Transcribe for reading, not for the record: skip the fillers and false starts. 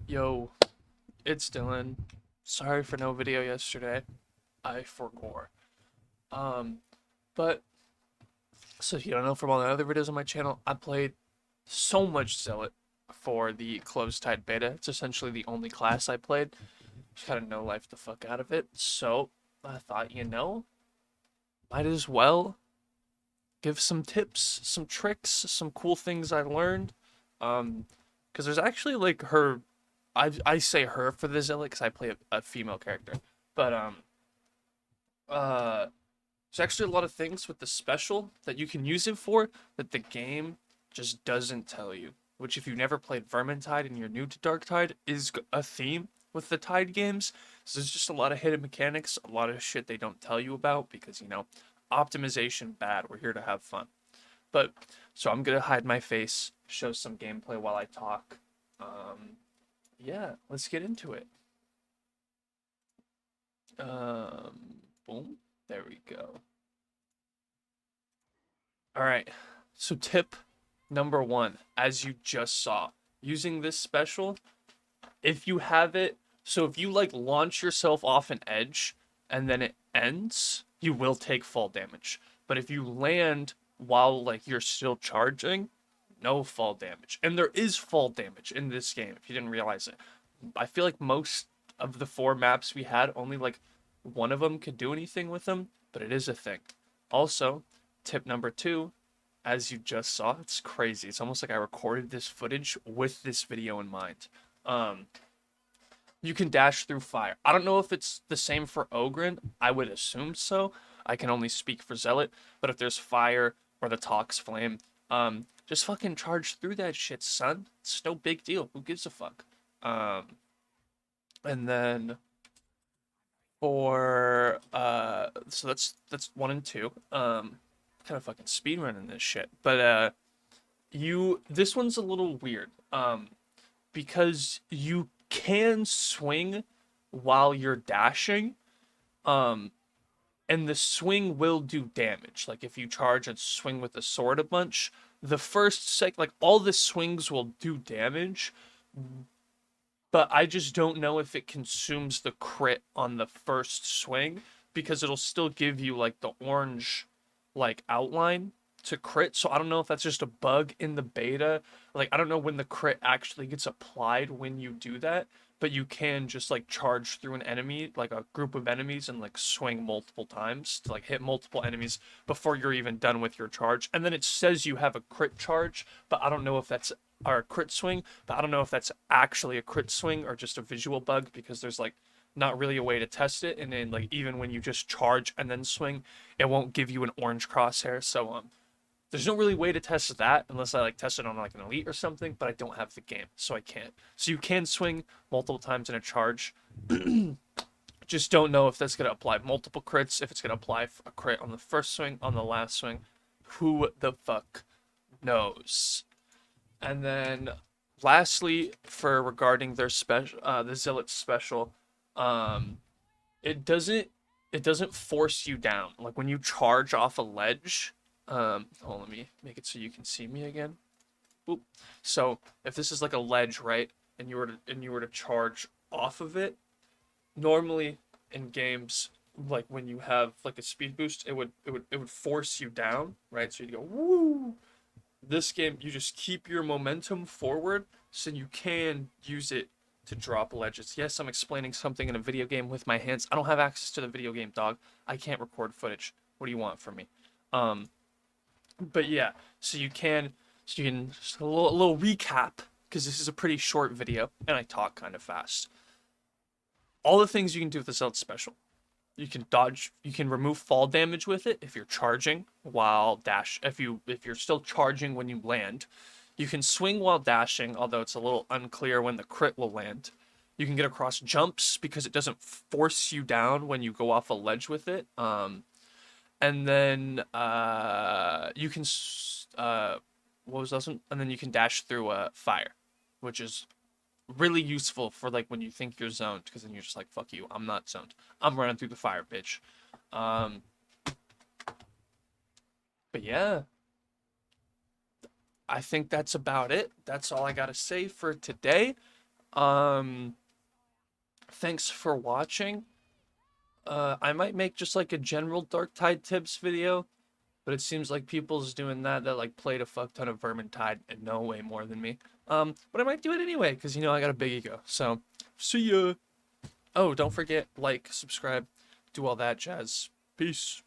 Yo, it's Dylan. Sorry for no video yesterday. I forgot. Um, but so if you don't know from all the other videos on my channel, I played so much Zealot for the closed tide beta. It's essentially the only class I played. Just kind of no life the fuck out of it. So I thought, might as well give some tips, some tricks, some cool things I learned. Because there's actually like her. I say her for the Zealot because I play a female character, but uh, there's actually a lot of things with the special that you can use it for that the game just doesn't tell you. Which, if you've never played Vermintide and you're new to Darktide, is a theme with the Tide games. So there's just a lot of hidden mechanics, a lot of shit they don't tell you about because, optimization bad. We're here to have fun. But, so I'm gonna hide my face, show some gameplay while I talk. Yeah, let's get into it. Boom. There we go. All right. So tip number one, as you just saw, using this special, if you have it, so if you like launch yourself off an edge and then it ends, you will take fall damage. But if you land while like you're still charging, no fall damage. And there is fall damage in this game if you didn't realize it. I feel like most of the four maps we had, only like one of them could do anything with them, but it is a thing. Also, tip number two, as you just saw, it's crazy. It's almost like I recorded this footage with this video in mind. Um, you can dash through fire. I don't know if it's the same for Ogren. I would assume so. I can only speak for Zealot, but if there's fire or the Tox Flame, just fucking charge through that shit, son. It's no big deal. Who gives a fuck? Um, and then for so that's one and two. Kind of fucking speed running this shit. But this one's a little weird. Because you can swing while you're dashing. Um, and the swing will do damage. Like if you charge and swing with the sword a bunch, the first like all the swings will do damage, but I just don't know if it consumes the crit on the first swing because it'll still give you like the orange like outline to crit. So I don't know if that's just a bug in the beta. Like I don't know when the crit actually gets applied when you do that, but you can just like charge through an enemy, like a group of enemies and like swing multiple times to like hit multiple enemies before you're even done with your charge. And then it says you have a crit charge, but I don't know if that's or a crit swing, but I don't know if that's actually a crit swing or just a visual bug because there's like not really a way to test it. And then like even when you just charge and then swing, it won't give you an orange crosshair. So there's no really way to test that unless I like test it on like an elite or something, but I don't have the game, so I can't. So you can swing multiple times in a charge. Just don't know if that's gonna apply multiple crits, if it's gonna apply a crit on the first swing, on the last swing. Who the fuck knows? And then lastly, for regarding their special, the Zealot special, um, it doesn't it doesn't force you down. Like when you charge off a ledge, hold on, let me make it so you can see me again. Oop. So if this is like a ledge, right, and you were to charge off of it, normally in games like when you have like a speed boost, it would force you down, right? So you go woo. This game, you just keep your momentum forward so you can use it to drop ledges. Yes, I'm explaining something in a video game with my hands. I don't have access to the video game, dog. I can't record footage. What do you want from me? Um, but yeah, so you can just a little recap because this is a pretty short video and I talk kind of fast. All the things you can do with the Zealot special. You can dodge, you can remove fall damage with it if you're charging while dash if you're still charging when you land. You can swing while dashing, although it's a little unclear when the crit will land. You can get across jumps because it doesn't force you down when you go off a ledge with it. And then you can what was this one? And then you can dash through fire, which is really useful for like when you think you're zoned, because then you're just like, fuck you, I'm not zoned. I'm running through the fire, bitch. Um, but yeah, I think that's about it. That's all I gotta say for today. Thanks for watching. I might make just like a general Darktide tips video, but it seems like people's doing that like played a fuck ton of Vermintide and know way more than me. But I might do it anyway, because I got a big ego. So, see ya. Oh, don't forget, like, subscribe, do all that jazz. Peace.